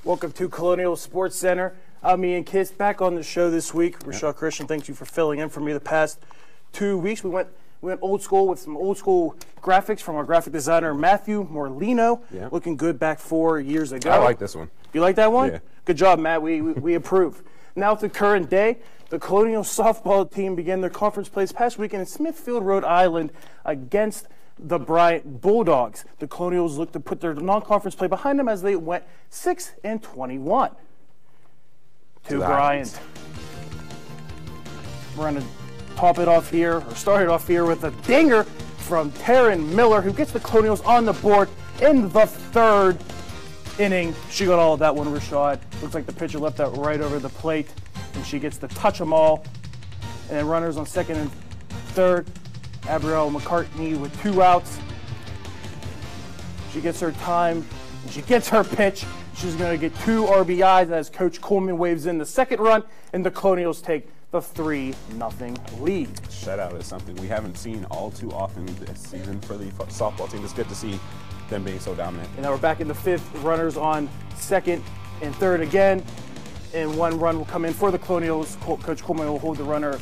Welcome to Colonial Sports Center. I'm Ian Kiss, back on the show this week. Rashad Christian, thank you for filling in for me the past 2 weeks. We went old school with some old school graphics from our graphic designer, Matthew Morlino. Yeah. Looking good back 4 years ago. I like this one. You like that one? Yeah. Good job, Matt. We approve. Now to current day, the Colonial softball team began their conference play this past weekend in Smithfield, Rhode Island against the Bryant Bulldogs. The Colonials looked to put their non-conference play behind them as they went 6-21 to Bryant. We're going to top it off here, or start it off here with a dinger from Taryn Miller, who gets the Colonials on the board in the third inning. She got all of that one, Rashad. Looks like the pitcher left that right over the plate, and she gets to touch them all. And then runners on second and third. Abrielle McCartney with 2 outs. She gets her time, and she gets her pitch. She's going to get 2 RBIs as Coach Coleman waves in the second run, and the Colonials take the 3-0 lead. Shutout is something we haven't seen all too often this season for the softball team. It's good to see them being so dominant. And now we're back in the 5th. Runners on second and third again, and 1 run will come in for the Colonials. Coach Coleman will hold the runner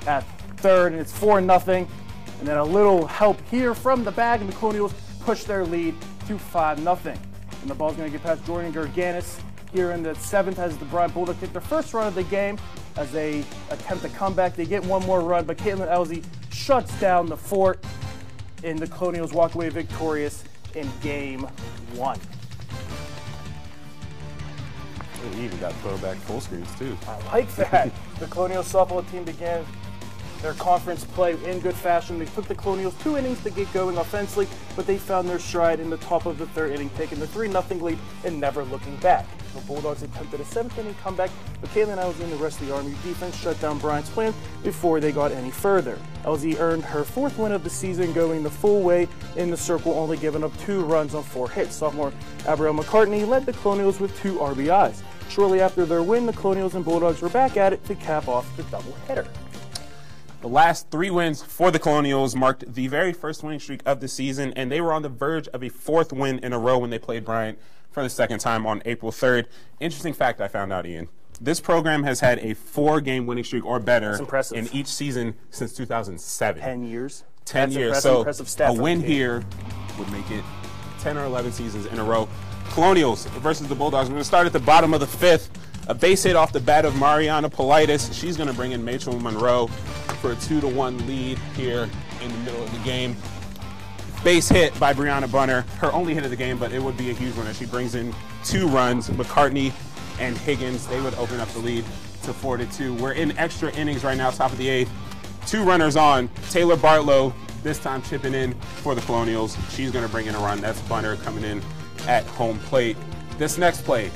at third, and it's 4-0. And then a little help here from the bag, and the Colonials push their lead to 5-0. And the ball's going to get past Jordan Gerganis here in the 7th as the Bryant Bulldogs take their first run of the game as they attempt a comeback. They get 1 more run, but Caitlin Elsie shuts down the fort, and the Colonials walk away victorious in Game 1. We even got throwback full screens, too. I like that. The Colonial softball team began their conference play in good fashion. They took the Colonials 2 innings to get going offensively, but they found their stride in the top of the 3rd inning, taking the 3-0 lead and never looking back. The Bulldogs attempted a 7th inning comeback, but Caitlin Elsie and the rest of the RMU defense shut down Bryant's plan before they got any further. Elsie earned her 4th win of the season, going the full way in the circle, only giving up 2 runs on 4 hits. Sophomore Abrielle McCartney led the Colonials with 2 RBIs. Shortly after their win, the Colonials and Bulldogs were back at it to cap off the doubleheader. The last 3 wins for the Colonials marked the very first winning streak of the season, and they were on the verge of a 4th win in a row when they played Bryant for the 2nd time on April 3rd. Interesting fact I found out, Ian. This program has had a 4-game winning streak or better in each season since 2007. 10 years. 10 years. So a win here would make it 10 or 11 seasons in a row. Colonials versus the Bulldogs. We're going to start at the bottom of the 5th. A base hit off the bat of Mariana Politis. She's going to bring in Rachel Monroe for a 2-1 lead here in the middle of the game. Base hit by Brianna Bunner, her only hit of the game, but it would be a huge one as she brings in 2 runs. McCartney and Higgins, they would open up the lead to 4-2. We're in extra innings right now, top of the 8th. 2 runners on. Taylor Bartlow, this time chipping in for the Colonials. She's going to bring in a run. That's Bunner coming in at home plate. This next play,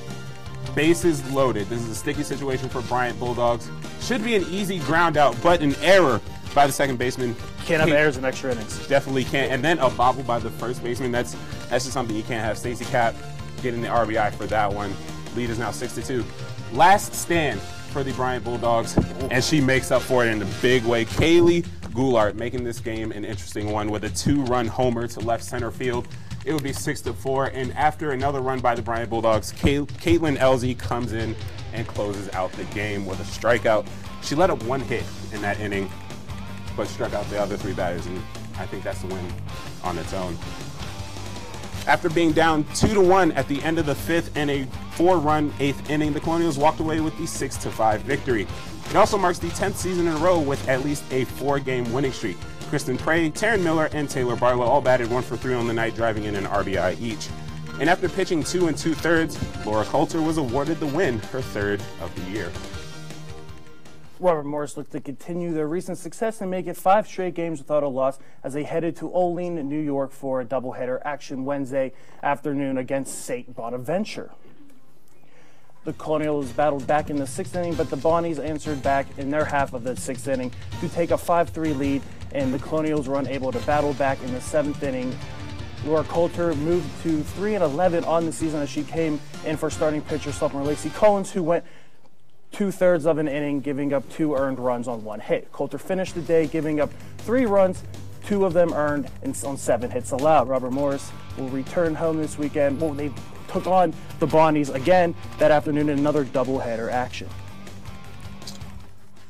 bases loaded. This is a sticky situation for Bryant Bulldogs. Should be an easy ground out, but an error by the second baseman. Can't have errors in extra innings. Definitely can't. And then a bobble by the first baseman. That's just something you can't have. Stacey Kapp getting the RBI for that one. Lead is now 6-2. Last stand for the Bryant Bulldogs, and she makes up for it in a big way. Kaylee Goulart making this game an interesting one with a 2-run homer to left center field. It would be 6-4, and after another run by the Bryant Bulldogs, Caitlin Elsie comes in and closes out the game with a strikeout. She let up 1 hit in that inning, but struck out the other 3 batters, and I think that's the win on its own. After being down 2-1 at the end of the 5th and a 4-run 8th inning, the Colonials walked away with the 6-5 victory. It also marks the 10th season in a row with at least a 4-game winning streak. Kristen Prey, Taryn Miller, and Taylor Barlow all batted 1 for 3 on the night, driving in an RBI each. And after pitching 2 2/3, Laura Coulter was awarded the win, her 3rd of the year. Robert Morris looked to continue their recent success and make it 5 straight games without a loss as they headed to Olean, New York for a doubleheader action Wednesday afternoon against St. Bonaventure. The Colonials battled back in the 6th inning, but the Bonnies answered back in their half of the 6th inning to take a 5-3 lead, and the Colonials were unable to battle back in the 7th inning. Laura Coulter moved to 3-11 on the season as she came in for starting pitcher sophomore Lacey Collins, who went 2/3 of an inning, giving up 2 earned runs on 1 hit. Coulter finished the day giving up 3 runs 2 of them earned on 7 hits allowed. Robert Morris will return home this weekend. Well, they took on the Bonnies again that afternoon in another doubleheader action.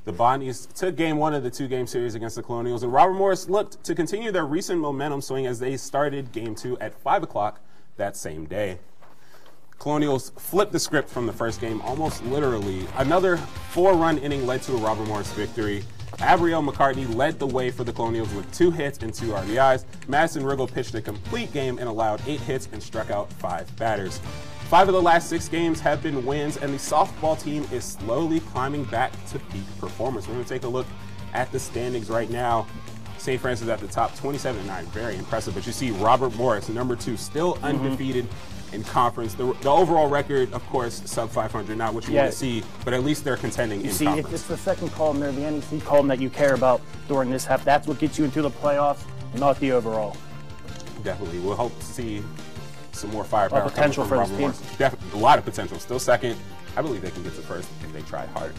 The Bonnies took game 1 of the 2-game series against the Colonials, and Robert Morris looked to continue their recent momentum swing as they started game 2 at 5 o'clock that same day. Colonials flipped the script from the first game almost literally. Another 4-run inning led to a Robert Morris victory. Abrielle McCartney led the way for the Colonials with 2 hits and 2 RBIs. Madison Riggle pitched a complete game and allowed 8 hits and struck out 5 batters. 5 of the last 6 games have been wins, and the softball team is slowly climbing back to peak performance. We're going to take a look at the standings right now. St. Francis at the top, 27-9, very impressive. But you see Robert Morris, number 2, still undefeated in conference. The overall record, of course, sub 500, not what you want to see, but at least they're contending in conference. It's the second column there, the NEC column that you care about during this half. That's what gets you into the playoffs, not the overall. Definitely. We'll hope to see some more firepower potential for this team. Definitely, a lot of potential. Still second. I believe they can get to first if they try hard.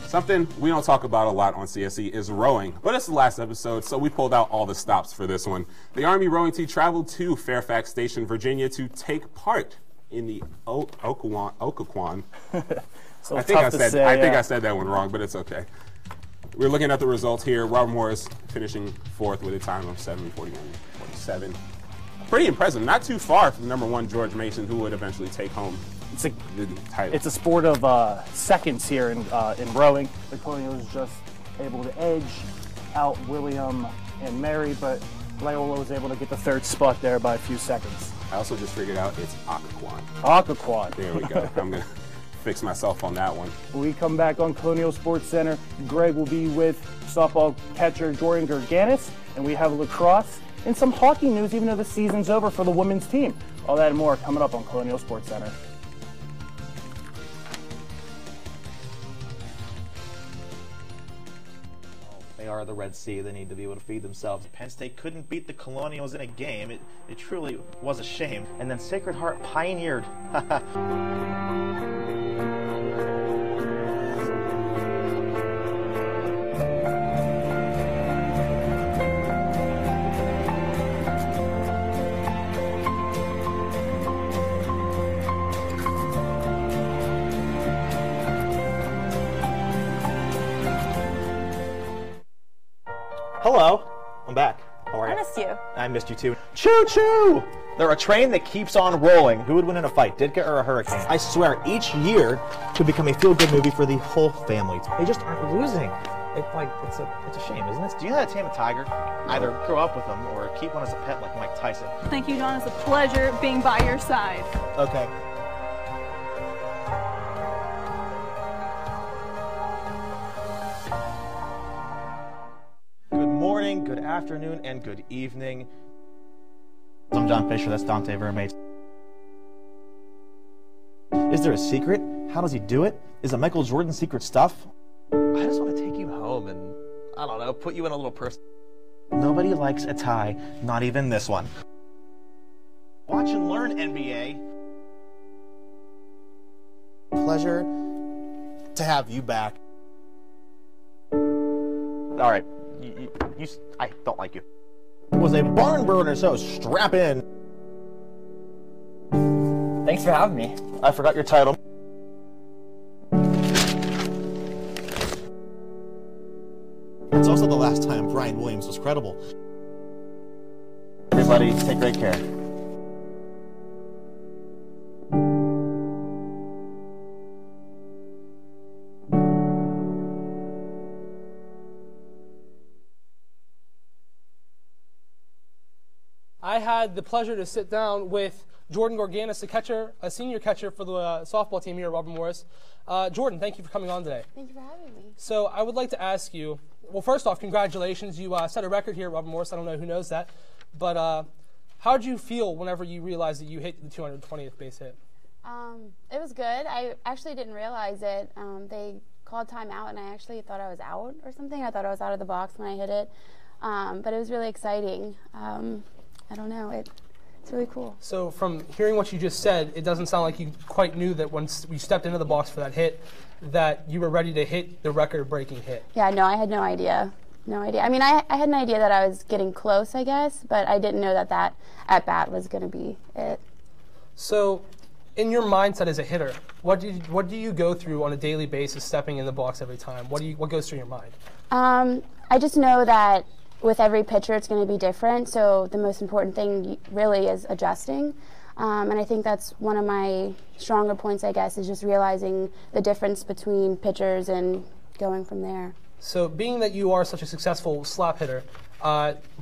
Something we don't talk about a lot on CSC is rowing, but it's the last episode, so we pulled out all the stops for this one. The RMU rowing team traveled to Fairfax Station, Virginia to take part in the Occoquan. I think I said that one wrong, but it's okay. We're looking at the results here. Robert Morris finishing 4th with a time of 7:41.47. Pretty impressive. Not too far from number 1 George Mason, who would eventually take home the title. It's a sport of seconds here in rowing. The Colonials just able to edge out William and Mary, but Loyola was able to get the 3rd spot there by a few seconds. I also just figured out it's Occoquan. Occoquan. There we go. I'm going to fix myself on that one. When we come back on Colonial Sports Center, Greg will be with softball catcher Jordan Gerganis, and we have lacrosse and some hockey news, even though the season's over for the women's team. All that and more coming up on Colonial Sports Center. They are the Red Sea. They need to be able to feed themselves. Penn State couldn't beat the Colonials in a game. It truly was a shame. And then Sacred Heart pioneered. Hello, I'm back. How are you? I missed you. I missed you too. Choo-choo! They're a train that keeps on rolling. Who would win in a fight, Ditka or a hurricane? I swear, each year could become a feel-good movie for the whole family. They just aren't losing. It's a shame, isn't it? Do you know how to tame a tiger? Either grow up with them or keep one as a pet like Mike Tyson. Thank you, John. It's a pleasure being by your side. Okay. Good morning, good afternoon, and good evening. I'm John Fisher, that's Dante Vermate. Is there a secret? How does he do it? Is it Michael Jordan's secret stuff? I just want to take you home and, I don't know, put you in a little person. Nobody likes a tie, not even this one. Watch and learn, NBA. Pleasure to have you back. All right. I don't like you. It was a barn burner, so strap in. Thanks for having me. I forgot your title. It's also the last time Brian Williams was credible. Everybody, take great care. I had the pleasure to sit down with Jordan Gorganis, a senior catcher for the softball team here at Robert Morris. Jordan, thank you for coming on today. Thank you for having me. So I would like to ask you, well, first off, congratulations. You set a record here at Robert Morris. I don't know who knows that. But how did you feel whenever you realized that you hit the 220th base hit? It was good. I actually didn't realize it. They called timeout, and I actually thought I was out or something. I thought I was out of the box when I hit it. But it was really exciting. I don't know. It's really cool. So from hearing what you just said, it doesn't sound like you quite knew that once you stepped into the box for that hit, that you were ready to hit the record-breaking hit. Yeah, no, I had no idea. No idea. I mean, I had an idea that I was getting close, I guess, but I didn't know that at-bat was going to be it. So, in your mindset as a hitter, what do you go through on a daily basis stepping in the box every time? What goes through your mind? I just know that with every pitcher it's going to be different, so the most important thing really is adjusting. And I think that's one of my stronger points, I guess, is just realizing the difference between pitchers and going from there. So being that you are such a successful slap hitter,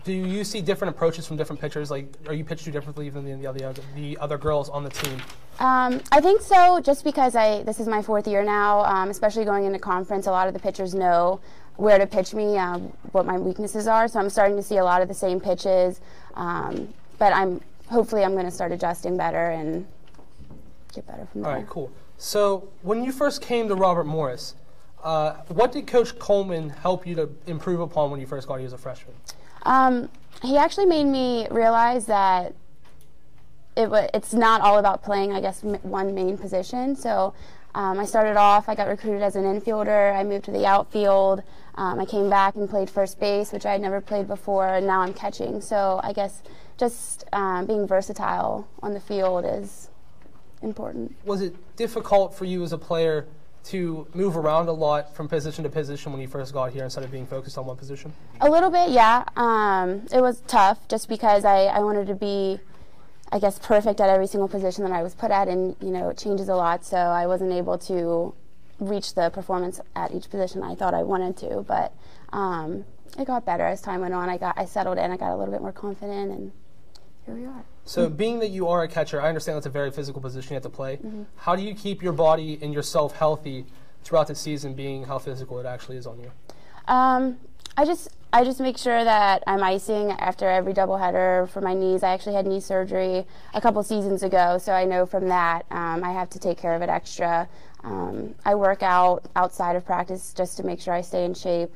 do you see different approaches from different pitchers? Like, are you pitched to differently than the other girls on the team? I think so, just because this is my 4th year now, especially going into conference, a lot of the pitchers know where to pitch me, what my weaknesses are, so I'm starting to see a lot of the same pitches, but hopefully I'm going to start adjusting better and get better from there. All right, cool. So when you first came to Robert Morris, what did Coach Coleman help you to improve upon when you first got here as a freshman? He actually made me realize that it's not all about playing, I guess, one main position. So I started off, I got recruited as an infielder, I moved to the outfield, I came back and played first base, which I had never played before, and now I'm catching. So I guess just being versatile on the field is important. Was it difficult for you as a player to move around a lot from position to position when you first got here instead of being focused on one position? A little bit, yeah. It was tough just because I wanted to be, I guess, perfect at every single position that I was put at, and it changes a lot, so I wasn't able to reach the performance at each position I thought I wanted to, but it got better as time went on. I settled in, I got a little bit more confident, and here we are. So being that you are a catcher, I understand that's a very physical position you have to play. Mm-hmm. How do you keep your body and yourself healthy throughout the season, being how physical it actually is on you? I just make sure that I'm icing after every doubleheader for my knees. I actually had knee surgery a couple seasons ago, so I know from that I have to take care of it extra. I work out outside of practice just to make sure I stay in shape,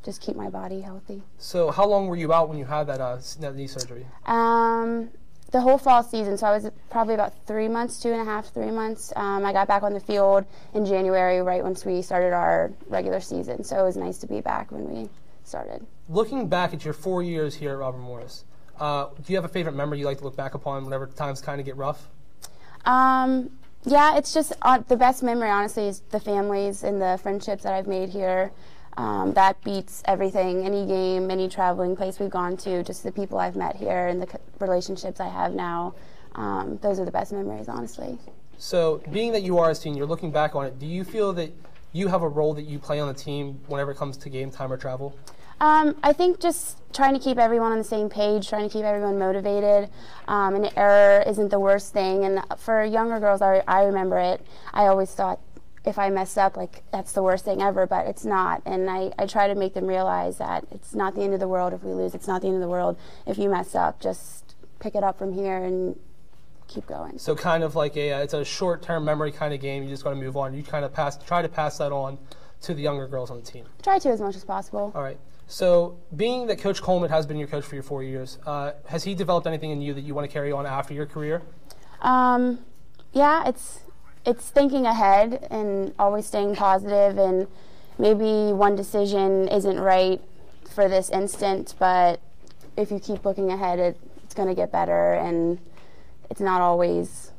just keep my body healthy. So how long were you out when you had that knee surgery? The whole fall season, so I was probably about 3 months, 2.5, 3 months. I got back on the field in January, right once we started our regular season, so it was nice to be back when we started. Looking back at your 4 years here at Robert Morris, do you have a favorite memory you like to look back upon whenever times kind of get rough? Yeah, it's just the best memory, honestly, is the families and the friendships that I've made here. That beats everything, any game, any traveling place we've gone to, just the people I've met here and the relationships I have now. Those are the best memories, honestly. So being that you are a senior, looking back on it, do you feel that you have a role that you play on the team whenever it comes to game time or travel? I think just trying to keep everyone on the same page, trying to keep everyone motivated. An error isn't the worst thing. And for younger girls, I remember it. I always thought if I mess up, like, that's the worst thing ever, but it's not. And I try to make them realize that it's not the end of the world if we lose. It's not the end of the world if you mess up. Just pick it up from here and keep going. So kind of like it's a short-term memory kind of game. You just got to move on. You kind of try to pass that on to the younger girls on the team. Try to as much as possible. All right. So being that Coach Coleman has been your coach for your 4 years, has he developed anything in you that you want to carry on after your career? Yeah, it's thinking ahead and always staying positive, and maybe one decision isn't right for this instant, but if you keep looking ahead, it's going to get better, and it's not always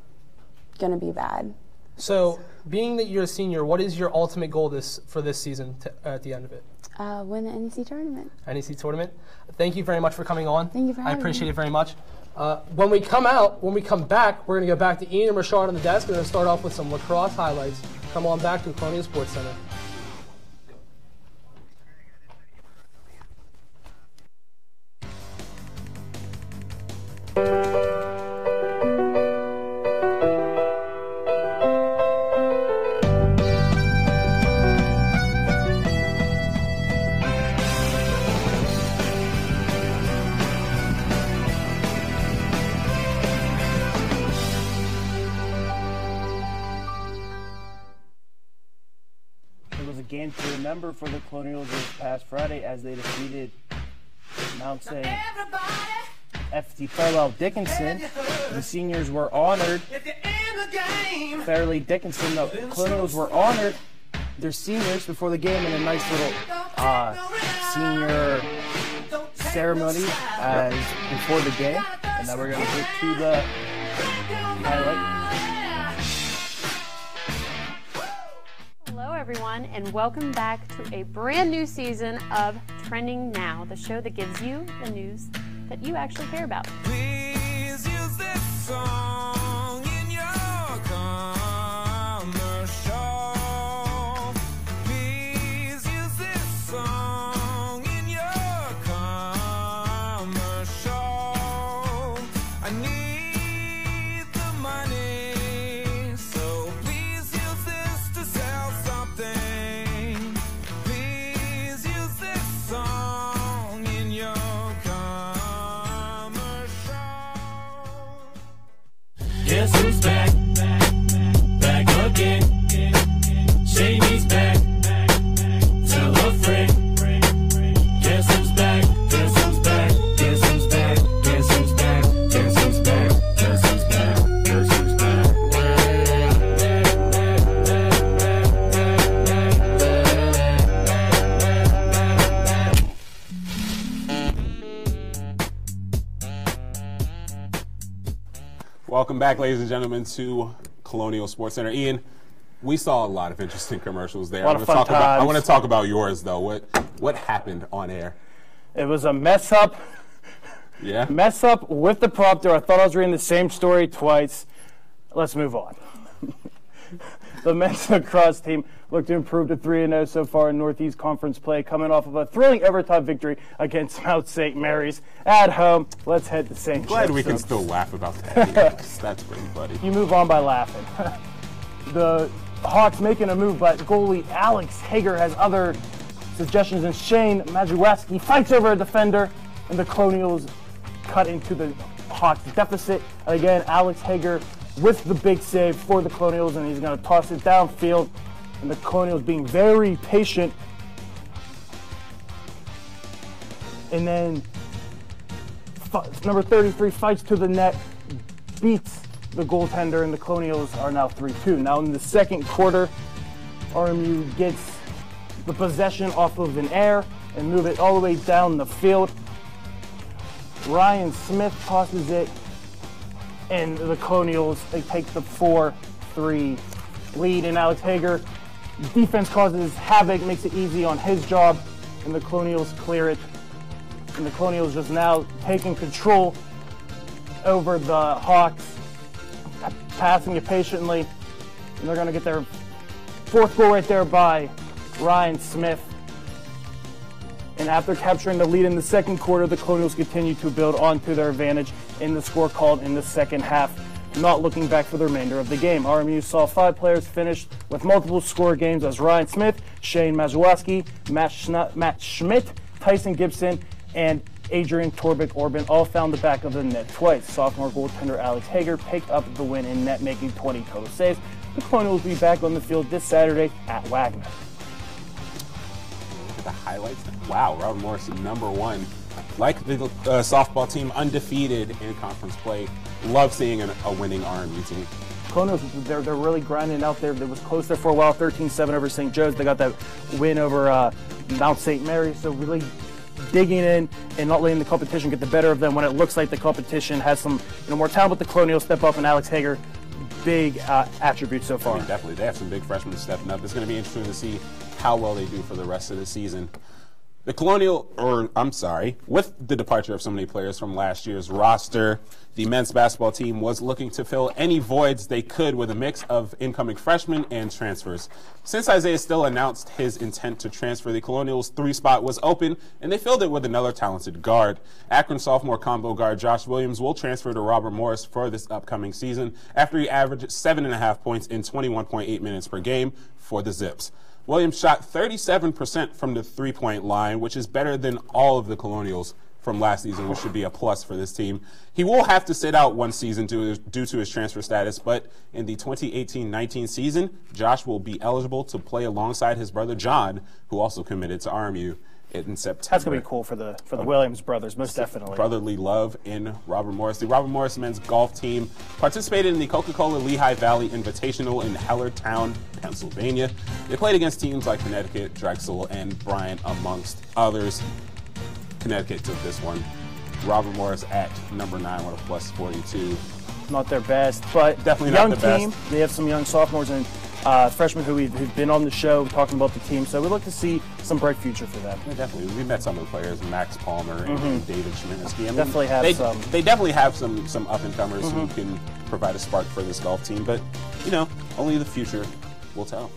going to be bad. So being that you're a senior, what is your ultimate goal for this season at the end of it? Win the NEC tournament. NEC tournament. Thank you very much for coming on. Thank you for having me. I appreciate it very much. When we come back, we're going to go back to Ian and Rashard on the desk. We're going to start off with some lacrosse highlights. Come on back to Colonial Sports Center. Game to remember for the Colonials this past Friday as they defeated Mount St. FT Fairwell Dickinson. The seniors were honored. Fairleigh Dickinson, the Colonials were honored their seniors before the game in a nice little senior ceremony as before the game, and now we're going to get to the highlight. Hello everyone, and welcome back to a brand new season of Trending Now, the show that gives you the news that you actually care about. Please use this song in your commercial. Please use this song in your commercial. I need the money, so please use this to sell something. Please use this song in your Guess who's back? Back again. Shady's back. Tell a friend. Guess who's back? Guess who's back? Guess who's back? Guess who's back? Guess who's back? Guess who's back? Guess who's back? Welcome back, ladies and gentlemen, to Colonial Sports Center. Ian, we saw a lot of interesting commercials there. A lot of fun times. I want to talk about yours, though. What happened on air? It was a mess up. Yeah? Mess up with the prompter. I thought I was reading the same story twice. Let's move on. The men's lacrosse team looked to improve to 3-0 so far in Northeast Conference play, coming off of a thrilling overtime victory against Mount St. Mary's at home. Let's head to St. Glad Joseph's. we can still laugh about that. That's pretty funny. You move on by laughing. The Hawks making a move, but goalie Alex Hager has other suggestions, and Shane Mazuweski fights over a defender, and the Colonials cut into the Hawks deficit. And again, Alex Hager with the big save for the Colonials, and he's going to toss it downfield, and the Colonials being very patient. And then number 33 fights to the net, beats the goaltender, and the Colonials are now 3-2. Now in the second quarter, RMU gets the possession off of an air and move it all the way down the field. Ryan Smith tosses it, and the Colonials, they take the 4-3 lead, and Alex Hager, defense causes havoc, makes it easy on his job, and the Colonials clear it. And the Colonials just now taking control over the Hawks, passing it patiently, and they're going to get their fourth goal right there by Ryan Smith. And after capturing the lead in the second quarter, the Colonials continue to build onto their advantage in the score called in the second half, not looking back for the remainder of the game. RMU saw 5 players finish with multiple score games as Ryan Smith, Shane Mazuweski, Matt Schmidt, Tyson Gibson, and Adrian Torbeck-Orban all found the back of the net twice. Sophomore goaltender Alex Hager picked up the win in net, making 20 total saves. The Colonials will be back on the field this Saturday at Wagner. Look at the highlights. Wow, Robert Morrison, #1. Like the softball team, undefeated in conference play. Love seeing a winning RMU team. Colonials, they're really grinding out there. It was close there for a while, 13-7 over St. Joe's. They got that win over Mount St. Mary's, so really digging in and not letting the competition get the better of them when it looks like the competition has some more talent. With the Colonials step up, and Alex Hager, big attributes so far. I mean, definitely. They have some big freshmen stepping up. It's going to be interesting to see how well they do for the rest of the season. The with the departure of so many players from last year's roster, the men's basketball team was looking to fill any voids they could with a mix of incoming freshmen and transfers. Since Isaiah Still announced his intent to transfer, the Colonials' 3 spot was open, and they filled it with another talented guard. Akron sophomore combo guard Josh Williams will transfer to Robert Morris for this upcoming season after he averaged 7.5 points in 21.8 minutes per game for the Zips. Williams shot 37% from the three-point line, which is better than all of the Colonials from last season, which should be a plus for this team. He will have to sit out one season due to his transfer status, but in the 2018-19 season, Josh will be eligible to play alongside his brother John, who also committed to RMU in September. That's going to be cool for the Williams brothers, most definitely. Brotherly love in Robert Morris. The Robert Morris men's golf team participated in the Coca-Cola Lehigh Valley Invitational in Hellertown, Pennsylvania. They played against teams like Connecticut, Drexel, and Bryant, amongst others. Connecticut took this one. Robert Morris at number 9 with a plus 42. Not their best, but definitely young not the team. best. They have some young sophomores and freshmen who've been on the show talking about the team. So we look to see some bright future for them. Yeah, definitely. We met some of the players, Max Palmer and David Schmininski. I mean, Definitely have some. They definitely have some up-and-comers who can provide a spark for this golf team. But, you know, only the future will tell.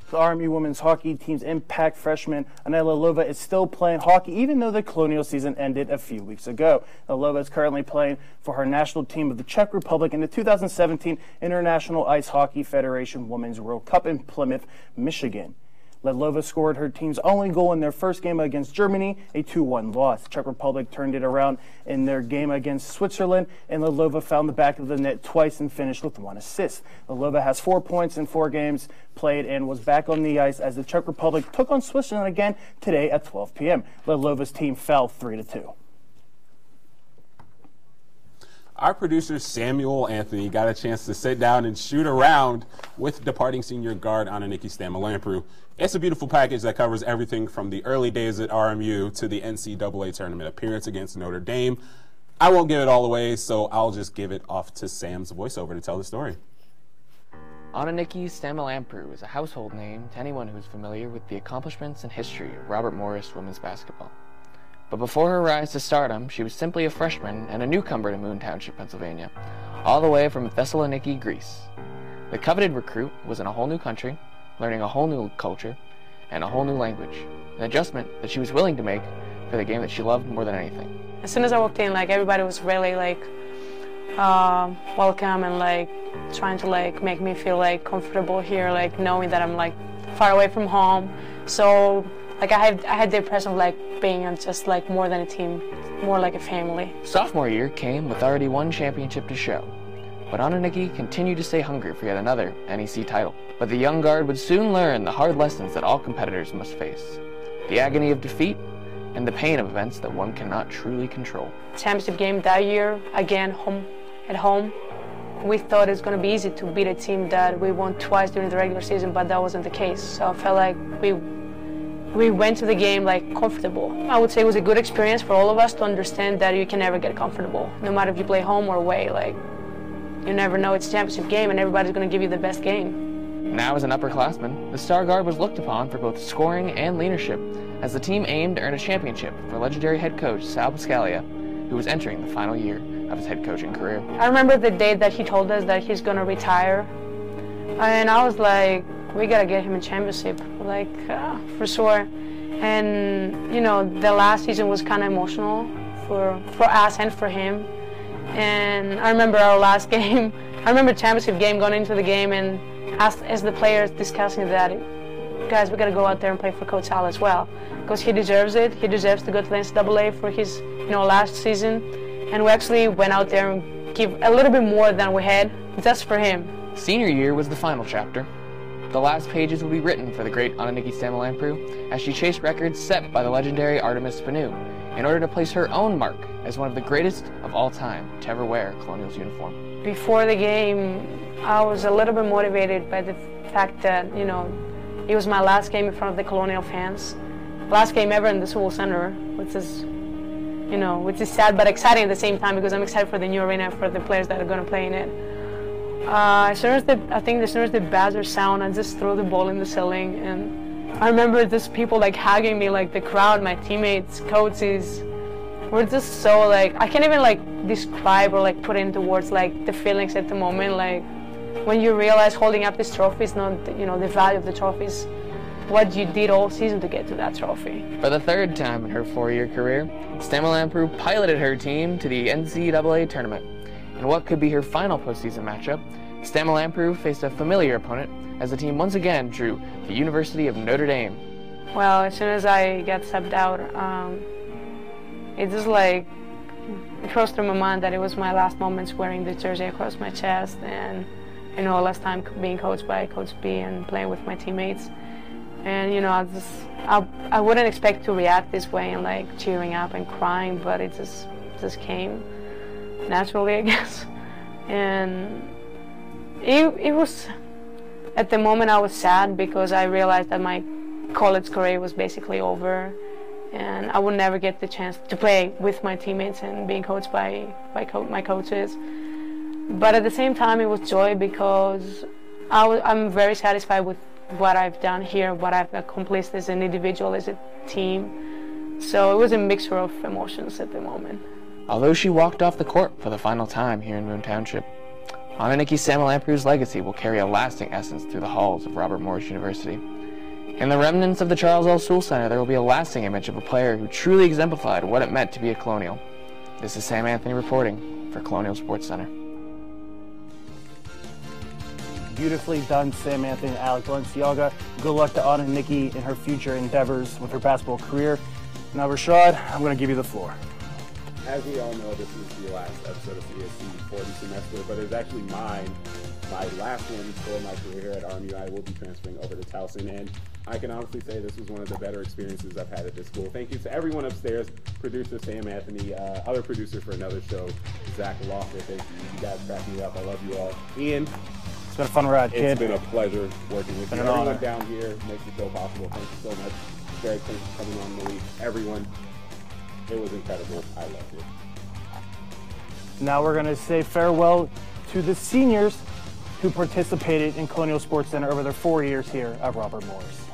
The RMU women's hockey team's impact freshman Anela Lova is still playing hockey even though the Colonial season ended a few weeks ago. Lova is currently playing for her national team of the Czech Republic in the 2017 International Ice Hockey Federation Women's World Cup in Plymouth, Michigan. Ledlova scored her team's only goal in their first game against Germany, a 2-1 loss. Czech Republic turned it around in their game against Switzerland, and Ledlova found the back of the net twice and finished with 1 assist. Ledlova has 4 points in 4 games played and was back on the ice as the Czech Republic took on Switzerland again today at 12 p.m. Ledlova's team fell 3-2. Our producer Samuel Anthony got a chance to sit down and shoot around with departing senior guard Ananiki Stamalampru. It's a beautiful package that covers everything from the early days at RMU to the NCAA tournament appearance against Notre Dame. I won't give it all away, so I'll just give it off to Sam's voiceover to tell the story. Ananiki Stamalampru is a household name to anyone who is familiar with the accomplishments and history of Robert Morris women's basketball. But before her rise to stardom, she was simply a freshman and a newcomer to Moon Township, Pennsylvania, all the way from Thessaloniki, Greece. The coveted recruit was in a whole new country, learning a whole new culture and a whole new language, an adjustment that she was willing to make for the game that she loved more than anything. As soon as I walked in, everybody was really welcome and trying to make me feel comfortable here, knowing that I'm far away from home. So I had the impression of being just more than a team, more like a family. Sophomore year came with already one championship to show, but Ananiki continued to stay hungry for yet another NEC title. But the young guard would soon learn the hard lessons that all competitors must face, the agony of defeat and the pain of events that one cannot truly control. Championship game that year, again at home. We thought it was going to be easy to beat a team that we won twice during the regular season, but that wasn't the case. So I felt like we went to the game comfortable. I would say it was a good experience for all of us to understand that you can never get comfortable, no matter if you play home or away. You never know, it's a championship game and everybody's going to give you the best game. Now as an upperclassman, the star guard was looked upon for both scoring and leadership as the team aimed to earn a championship for legendary head coach Sal Biscaglia, who was entering the final year of his head coaching career. I remember the day that he told us that he's going to retire, and I was like, we got to get him a championship, for sure. And, the last season was kind of emotional for us and for him. And I remember our last game, I remember championship game, going into the game and as the players discussing that, guys, we got to go out there and play for Coach Sal as well, because he deserves it. He deserves to go to the NCAA for his, last season. And we actually went out there and give a little bit more than we had just for him. Senior year was the final chapter. The last pages would be written for the great Ananiki Stamalampru as she chased records set by the legendary Artemis Spanu in order to place her own mark as one of the greatest of all time to ever wear a Colonials uniform. Before the game, I was a little bit motivated by the fact that, it was my last game in front of the Colonial fans. Last game ever in the Sports Center, which is sad but exciting at the same time, because I'm excited for the new arena, for the players that are going to play in it. As soon as the buzzer sound, I just threw the ball in the ceiling, and I remember these people hugging me, the crowd, my teammates, coaches. We're just so I can't even describe or put into words the feelings at the moment. When you realize holding up this trophy is not the value of the trophies, what you did all season to get to that trophy. For the third time in her 4-year career, Stamalampru piloted her team to the NCAA tournament. In what could be her final postseason matchup, Stamalampru faced a familiar opponent as the team once again drew the University of Notre Dame. Well, as soon as I got subbed out, it just it crossed through my mind that it was my last moments wearing the jersey across my chest, and last time being coached by Coach B and playing with my teammates. And you know, I wouldn't expect to react this way and like cheering up and crying, but it just came naturally, I guess. And it was, at the moment I was sad because I realized that my college career was basically over and I would never get the chance to play with my teammates and being coached by my coaches. But at the same time it was joy because I'm very satisfied with what I've done here, what I've accomplished as an individual, as a team. So it was a mixture of emotions at the moment. Although she walked off the court for the final time here in Moon Township, Ananiki Samalampu's legacy will carry a lasting essence through the halls of Robert Morris University. In the remnants of the Charles L. Sewell Center, there will be a lasting image of a player who truly exemplified what it meant to be a Colonial. This is Sam Anthony reporting for Colonial Sports Center. Beautifully done, Sam Anthony and Alec Balenciaga. Good luck to Ananiki in her future endeavors with her basketball career. Now, Rashad, I'm going to give you the floor. As we all know, this is the last episode of CSC for the semester, but it's actually my last one for my career here at RMU. I will be transferring over to Towson, and I can honestly say this was one of the better experiences I've had at this school. Thank you to everyone upstairs, producer Sam Anthony, other producer for another show, Zach Locker. Thank you. You guys crack me up. I love you all. Ian. It's been a fun ride, kid. It's been a pleasure working with you. An Everyone honor. down here makes the show possible. Thank you so much. Greg, thanks for coming on, Malik. Everyone. It was incredible. I loved it. Now we're going to say farewell to the seniors who participated in Colonial Sports Center over their 4 years here at Robert Morris.